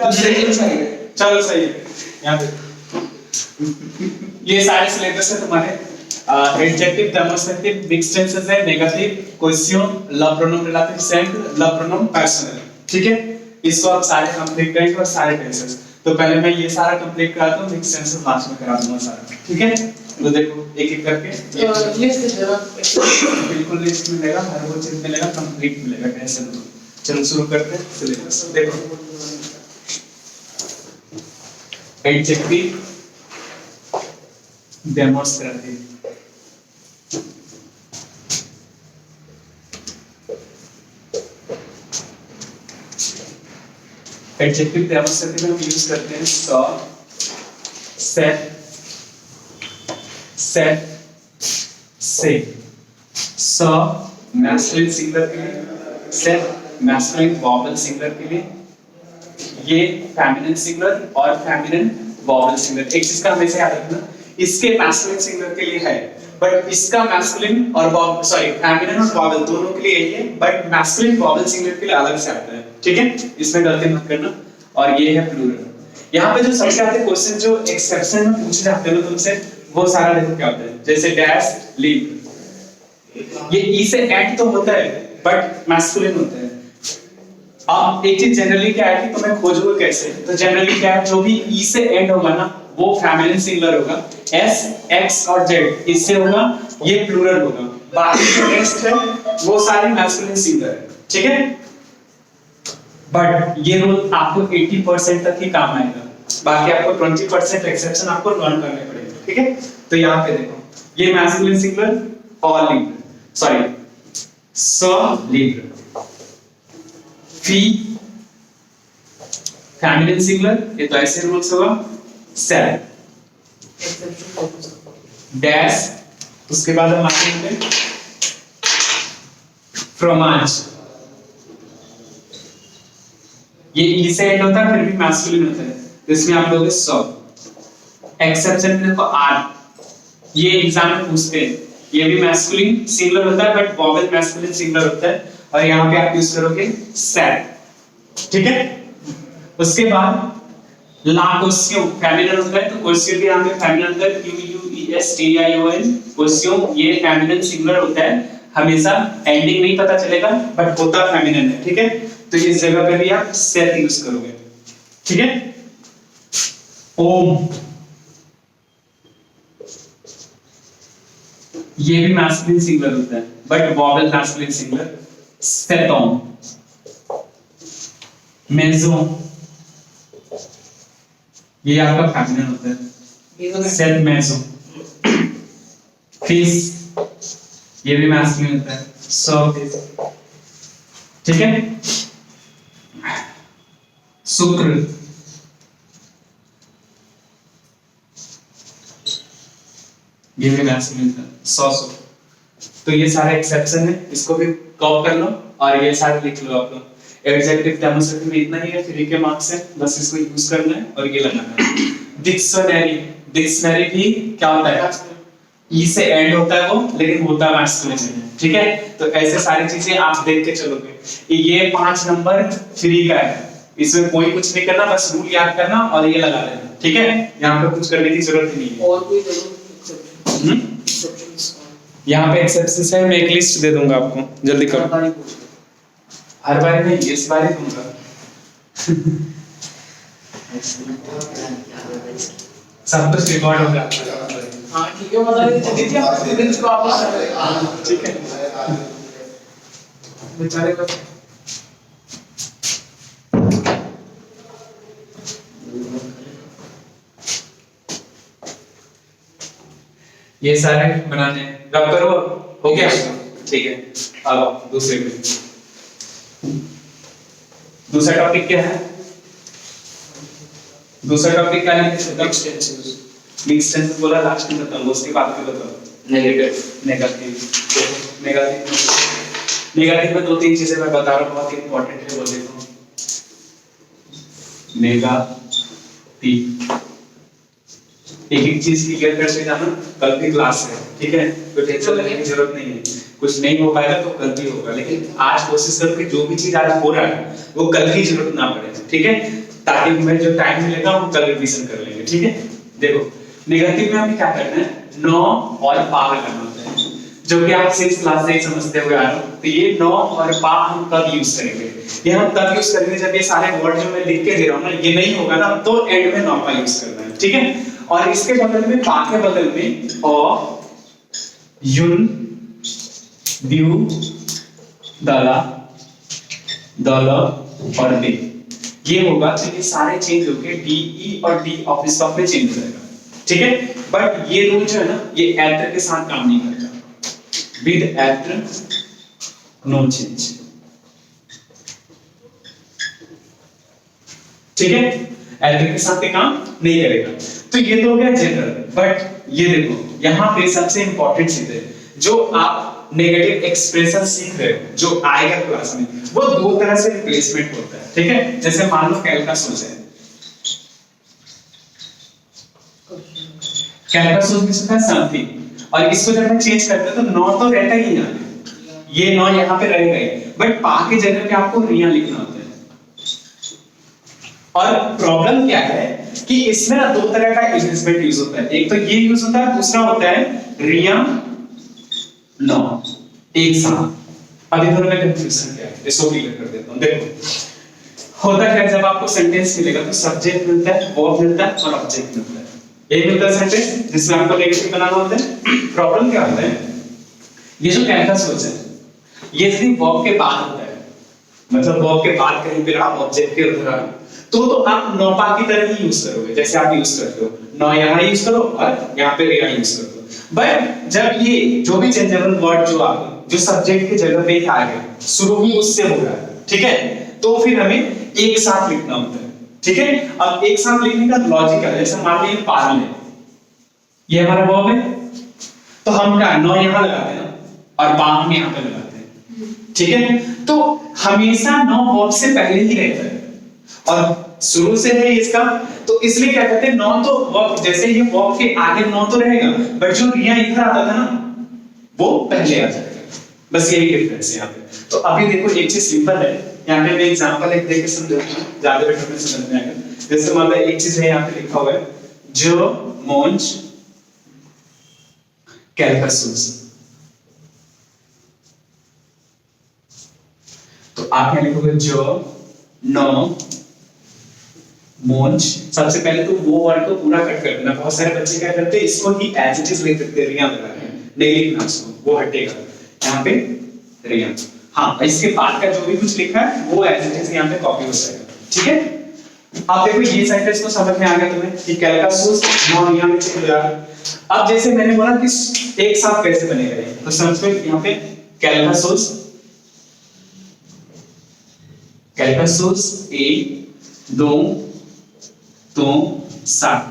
चलो सही है। यहाँ पे ये सारे सिलेबस है तुम्हारे। एडजेक्टिव, डेमोस्ट्रेटिव, मिक्स्ड टेंसेस है, negative, question, love pronoun relative sent, love pronoun personal. ठीक है, इसको आप सारे कंप्लीट करेंगे और सारे टेंसेस। तो पहले मैं ये सारा कंप्लीट कराता हूँ, मिक्स्ड टेंसेस लास्ट में करा दूंगा सारा। ठीक है, तो देखो एक एक करके लिस्ट देना बिल्कुल लिस्ट मिलेगा, हर वो चीज मिलेगा, कंप्लीट मिलेगा, टेंशन लो। चलो शुरू करते हैं सिलेबस। देखो एडजेक्टिव, डेमोस्ट्रेटिव, एडजेक्टिव डेमोस्ट्रेटिव में हम यूज करते हैं सॉ, सेट, सेट, से। सॉ मैस्कुलिन सिंगुलर के लिए, सेट मैस्कुलिन वॉवल सिंगुलर के लिए, ये फेमिनिन सिंगुलर और फेमिनिन वॉवल सिंगुलर। एक चीज का हमेशा याद रखना, इसके मैस्कुलिन सिंगुलर के लिए है, बट इसका मैस्कुलिन और वॉवल, सॉरी फेमिनिन और वॉवल दोनों के लिए यही है, बट मैस्कुलिन वॉवल सिंगुलर के लिए अलग से आता है। ठीक है, इसमें गलती मत करना। और ये है प्लूरल। यहाँ पे जो सबसे आते क्वेश्चन जो एक्सेप्शन में पूछे जाते हैं तुमसे, वो सारा देखो क्या होता है। जैसे डैश, लीव, ये ई से एंड तो होता है बट मैस्कुलिन होता है। अब एक चीज जनरली क्या है कि तुम्हें खोजोगे कैसे, तो जनरली क्या है, जो भी ई से एंड होगा ना वो फेमिनिन सिंगुलर होगा, एस, एक्स और जेड इससे होगा, ये प्लूरल होगा। बाकी जो नेक्स्ट है वो सारे मैस्कुलिन सिंगुलर है। ठीक है, बट ये रूल आपको 80% तक ही काम आएगा, बाकी आपको 20% एक्सेप्शन आपको लर्न करने पड़ेंगे। ठीक है, तो यहाँ पे देखो ये मैस्कुलिन सिंगुलर और लीव, सॉरी स लीव, फी फेमिनिन सिंगुलर, ये तो ऐसे रूल्स होगा, सेल डैश, उसके बाद हम आते हैं फ्रोमाज, ये ई से एंड होता है फिर भी मैस्कुलिन होता है, तो इसमें आप लोगे सॉ। एक्सेप्शन में देखो आर, ये एग्जाम में पूछते हैं, ये भी मैस्कुलिन सिंगुलर होता है बट वॉवेल मैस्कुलिन सिंगुलर होता है, और यहाँ पे आप यूज करोगे सेट। ठीक है, उसके बाद ला क्वेश्चन फेमिनिन होता है, तो क्वेश्चन भी यहाँ पे फेमिनिन होता है, Q U E S T I O N, question ये फेमिनिन सिंगुलर होता है, हमेशा एंडिंग नहीं पता चलेगा बट होता फेमिनिन है। ठीक है, तो इस जगह पे भी आप सेट यूज करोगे। ठीक है, ओम, ये भी मैस्कुलिन सिंगुलर होता है बट वॉवेल मैस्कुलिन सिंगुलर, सेटोम, मेजो, ये आपका फेमिनिन होता है, सेट मेजो, फिश, ये भी मैस्कुलिन होता है, सो फिश। ठीक है, शुक्र, ये भी मैस्कुलिन होता है, सो। तो ये सारे एक्सेप्शन है, इसको भी कॉपी कर लो और ये सारे लिख लो आप लोग। एडजेक्टिव डेमोस्ट्रेटिव में इतना ही है, फ्री के मार्क्स है, बस इसको यूज करना है और ये लगाना है। डिक्शनरी, डिक्शनरी भी क्या होता है, ई से एंड होता है वो, लेकिन होता है मैस्कुलिन है। ठीक है, तो ऐसे सारी चीजें आप देख के चलोगे। ये 5 नंबर फ्री का है, इसमें कोई कुछ नहीं करना, बस रूल याद करना और ये लगा लेना। ठीक है, यहाँ पे कुछ करने की जरूरत नहीं है। और कोई यहाँ पे एक्सेप्शंस है, मैं एक लिस्ट दे दूंगा आपको, जल्दी करो। हर बार नहीं, इस बार ही दूंगा। सब कुछ रिकॉर्ड होगा। हाँ ठीक है, बता दीजिए आप स्टूडेंट्स को आप। ठीक है, बेचारे को ये सारे बनाने हैं, रब करो, हो गया? ठीक है, अब दूसरे पे। दूसरा टॉपिक क्या है? दूसरा टॉपिक क्या है? Mixed tenses. मिक्स्ड टेंसेस बोला लास्ट में, बताओ उसके बाद में बताओ। नेगेटिव, नेगेटिव, नेगेटिव, नेगेटिव में 2-3 चीजें मैं बता रहा हूँ, बहुत इंपॉर्टेंट है, वो देखो। नेगेटिव, एक चीज क्लियर करते जाना, कल भी क्लास है। ठीक है, तो टेंशन लेने की जरूरत नहीं है, कुछ नहीं हो पाएगा तो कल भी होगा, लेकिन आज कोशिश करो कि जो भी चीज आज हो रहा है वो कल की जरूरत ना पड़े। ठीक है, ताकि हमें जो टाइम मिलेगा हम कल रिवीजन कर लेंगे, ठीक है। देखो नेगेटिव में हमें क्या करना है, नौ और पा करना होता है, जो कि आप 6 क्लास से ही समझते हुए आ रहे हो। तो ये नौ और पा हम कब यूज करेंगे, ये हम तब यूज करेंगे जब ये सारे वर्ड जो मैं लिख के दे रहा हूँ ना ये नहीं होगा ना, तो एंड में नौ पा यूज करना है, ठीक है। और इसके बगल में, पा के बगल में अ, युन, द्यू, दला, दल और दे, ये होगा। तो ये सारे चेंज होके डी, ई और डी ऑफिस स्टॉप में चेंज हो जाएगा, ठीक है। बट ये रूल जो है ना ये एटर के साथ काम नहीं करता, विद एटर नो चेंज, ठीक है। एटर के साथ ये काम नहीं करेगा। तो ये तो हो गया जनरल। बट ये देखो यहाँ पे सबसे इंपॉर्टेंट चीज है, जो आप नेगेटिव एक्सप्रेशन सीख रहे हो जो आएगा क्लास में, वो दो तरह से रिप्लेसमेंट होता है, ठीक है। जैसे मान लो कैलकासोस है, कैलकासोस में होता है समथिंग, और इसको जब मैं चेंज करता हूं तो नौ तो रहता ही यहाँ पे, ये नौ यहाँ पे रहेगा ही, बट पा के जगह पे आपको रिया लिखना होता है। और प्रॉब्लम क्या है कि इसमें ना दो तरह का इन्वेस्टमेंट यूज होता है, एक तो ये यूज होता है, दूसरा होता है रिया नौ एक साथ। अभी दोनों में कंफ्यूजन क्या है इसको क्लियर कर देता हूं। देखो होता क्या है, जब आपको सेंटेंस मिलेगा तो सब्जेक्ट मिलता है, वर्ब मिलता है और ऑब्जेक्ट मिलता है। एक मिलता है सेंटेंस जिसमें आपको नेगेटिव बनाना होता है। प्रॉब्लम क्या होता है, ये जो कैलकासोस है ये सिर्फ वर्ब के बाद होता है, मतलब वर्ब के बाद कहीं पे आप ऑब्जेक्ट के उधर आ, तो आप नौपा की तरह ही यूज करोगे जैसे आप यूज करते हो, नौ यहाँ यूज करो और यहाँ पे रिया यूज करो। बट जब ये जो भी चेंजेबल वर्ड जो आप जो सब्जेक्ट की जगह पे ही आ गए, शुरू ही उससे हो रहा है, ठीक है, तो फिर हमें एक साथ लिखना होता है, ठीक है। अब एक साथ लिखने का लॉजिक है, जैसे मान लीजिए पाल है, ये हमारा वर्ब है, तो हम क्या नौ यहाँ लगाते हैं ना और पा हम यहाँ पे लगाते हैं, ठीक है। तो हमेशा नौ वर्ब से पहले ही रहता है और शुरू से है इसका, तो इसलिए क्या कहते हैं नौ तो वर्ब, जैसे ये वर्ब के आगे नौ तो रहेगा, बट जो रिया इधर आता था ना वो पहले आ जाएगा, बस यही डिफरेंस है यहाँ पे। तो अभी देखो एक चीज सिंपल है, यहाँ पे मैं एग्जांपल एक देके समझाता हूं, ज्यादा बेटर में समझ में आएगा। जैसे मान लो एक चीज है यहाँ पे लिखा हुआ है, जो मोंज कैलकासोस, तो आप यहाँ लिखोगे जो नो मोंज। सबसे पहले तो वो वर्ड को पूरा कट कर देना। बहुत सारे बच्चे क्या करते हैं इसको ही एज इट इज लिख देते हैं, रिया लगा रहे हैं, नहीं लिखना इसको, वो हटेगा यहाँ पे रिया। हाँ, इसके बाद का जो भी कुछ लिखा है वो एज इट इज यहाँ पे कॉपी हो जाएगा, ठीक है। अब देखो ये सेंटेंस को समझ में आ गया तुम्हें कि कैलकासोस नौ यहाँ में चेंज हो रहा है। अब जैसे मैंने बोला कि एक साथ कैसे बनेगा ये, तो समझो यहाँ पे कैलकासोस, कैलकासोस एक दो तो सात,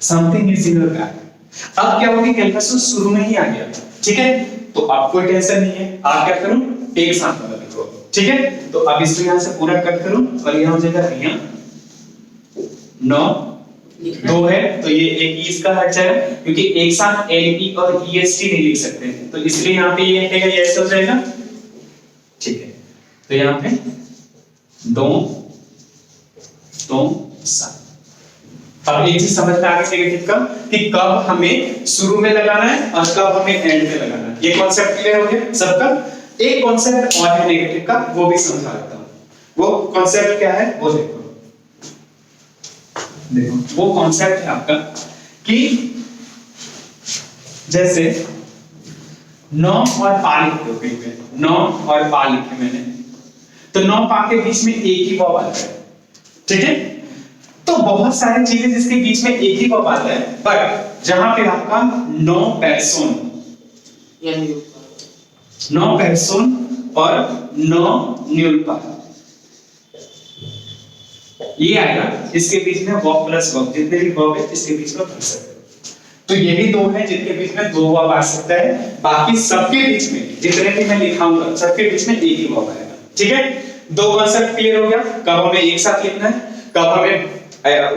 something is in your bag. अब क्या होगी, कैलकासोस शुरू में ही आ गया, ठीक है, तो अब कोई टेंशन नहीं है। आप क्या करो एक साथ वाला लिखो, ठीक है। तो अब इसको यहां से पूरा कट करो और यहां हो जाएगा रिया नौ, दो है तो ये एक ई इसका हट जाएगा, क्योंकि एक साथ एल ई और ई एस टी नहीं लिख सकते, तो इसलिए यहाँ पे ये हटेगा, ये ऐसे हो जाएगा, ठीक है। तो यहाँ पे दो तो सात। अब एक चीज समझ में आ गई नेगेटिव का कि कब हमें शुरू में लगाना है और कब हमें एंड में लगाना है। ये कॉन्सेप्ट क्लियर हो गया सबका। एक कॉन्सेप्ट और है नेगेटिव का, वो भी समझा देता हूं। वो कॉन्सेप्ट क्या है वो देखो, देखो वो कॉन्सेप्ट है आपका कि जैसे नौ और पा लिखते हो कहीं पे, नौ और पा लिखे मैंने, तो नौ पा के बीच में एक ही वर्ब आता है, ठीक है। तो बहुत सारी चीजें जिसके बीच में एक ही वर्ब आता है, बट जहां पे आपका नो पर्सन, नो पर्सन और नो न्यूल्पा ये आएगा, इसके बीच में वर्ब प्लस वर्ब, जितने भी वर्ब है इसके बीच में भर सकते हो। तो यही दो है जिनके बीच में दो वर्ब आ सकता है, बाकी सबके बीच में जितने भी मैं लिखाऊंगा सबके बीच में एक ही वर्ब आएगा, ठीक है। दो कॉन्सेप्ट क्लियर हो गया, कब हमें एक साथ लिखना है, कब हमें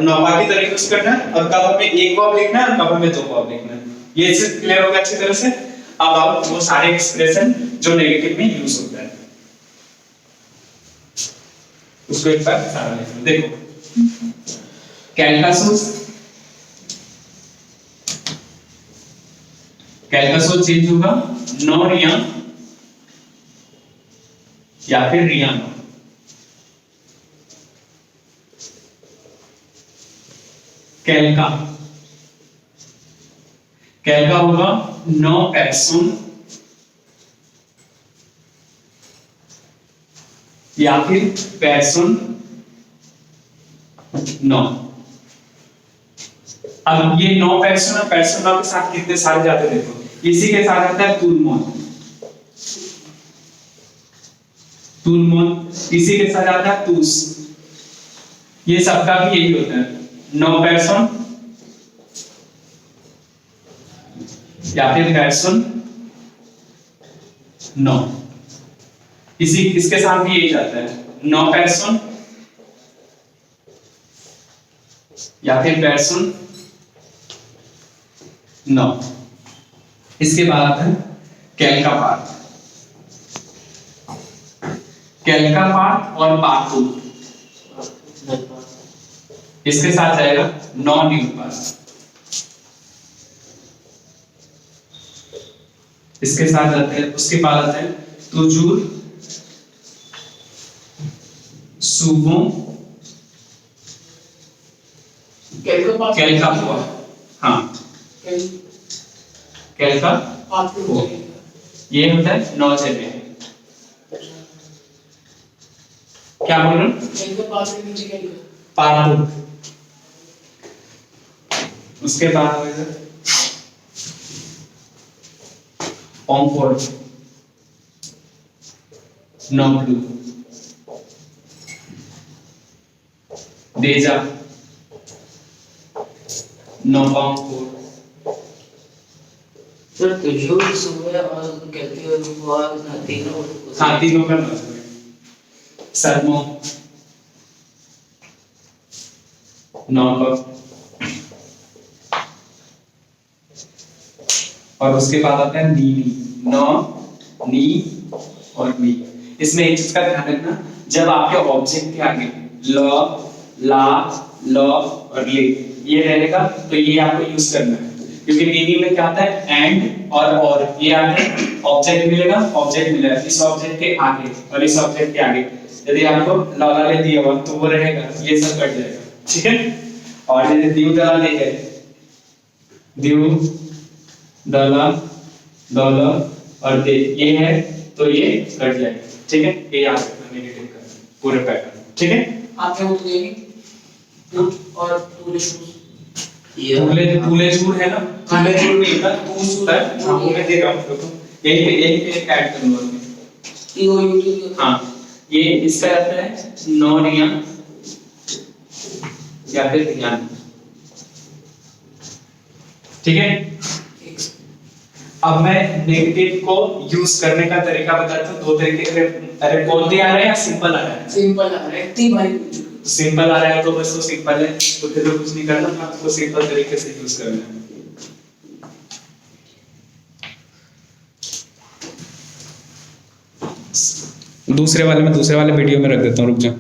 नौवा की तरह यूज करना है, और कब हमें एक वर्ब लिखना है और कब हमें दो वर्ब लिखना है। ये चीज क्लियर हो गया अच्छी तरह से। अब आप वो सारे एक्सप्रेशन जो नेगेटिव में यूज होता है, उसको एक बार सारा लिख लो। देखो कैलकासोस चेंज होगा नो रिया या फिर रिया नो। कैलका होगा नो पैक्सुन या फिर पैक्सुन नो। अब ये नो पैक्सुन और पैक्सुन नो के साथ कितने सारे जाते हैं देखो, इसी के साथ आता है तुलमोन, इसी के साथ आता है तुस, ये सबका भी यही होता है नो पैक्सुन या फिर पैक्सुन नो। इसके साथ भी यही जाता है नो पैक्सुन या फिर पैक्सुन नो। इसके बाद आता है कैलका पार्ट और पार्टू, इसके साथ जाएगा नॉन ड्यूल पार्ट, इसके साथ जाते हैं। उसके बाद आते हैं तुजूर सुबो कैलका हुआ, हाँ कैलका हुआ, ये होता है नौ जगह। क्या बोल रहे हो? पार्टू। उसके बाद ऑन्कोर नॉब्लू डेजा नोबॉन्कोर। सर तुजूर सुबह और कैलका हुआ तीनों, हाँ तीनों का मतलब सरमो नॉबॉक, और उसके बाद आता है नीनी नो नी और मी। इसमें एक चीज का ध्यान रखना, जब आपके ऑब्जेक्ट के आगे ल ला ल और ले ये रहेगा तो ये आपको यूज करना है, क्योंकि नीनी में क्या आता है एंड और ये आगे ऑब्जेक्ट मिलेगा, ऑब्जेक्ट मिलेगा इस ऑब्जेक्ट के आगे और इस ऑब्जेक्ट के आगे। यदि आपको लाला ले दिया हुआ तो वो रहेगा, ये सब कट जाएगा, ठीक है। और यदि दीव दला ले गए दीव दला डॉलर और दे ये है तो ये कट जाएगा, ठीक है। ये याद रखना नेगेटिव का पूरे पैटर्न, ठीक है। आप क्या बोलेंगे पुट और टूले शूज, तूले चूर है ना, तूले चूर नहीं था तू सूर है, आपको मैं दे रहा हूं देखो, यही पे एक ऐड करूंगा मैं। हां ये इसका आता है नोरिया या फिर ध्यान, ठीक है। अब मैं नेगेटिव को यूज करने का तरीका बताता हूं, दो तरीके। अरे बोलते आ रहे हैं या सिंपल आ रहा है? सिंपल आ रहा है, इतनी भारी सिंपल आ रहा है तो बस तो सिंपल है, तो फिर तो कुछ नहीं करना, आपको सिंपल तरीके से यूज करना है। दूसरे वाले वीडियो में रख देता हूँ, रुक जा।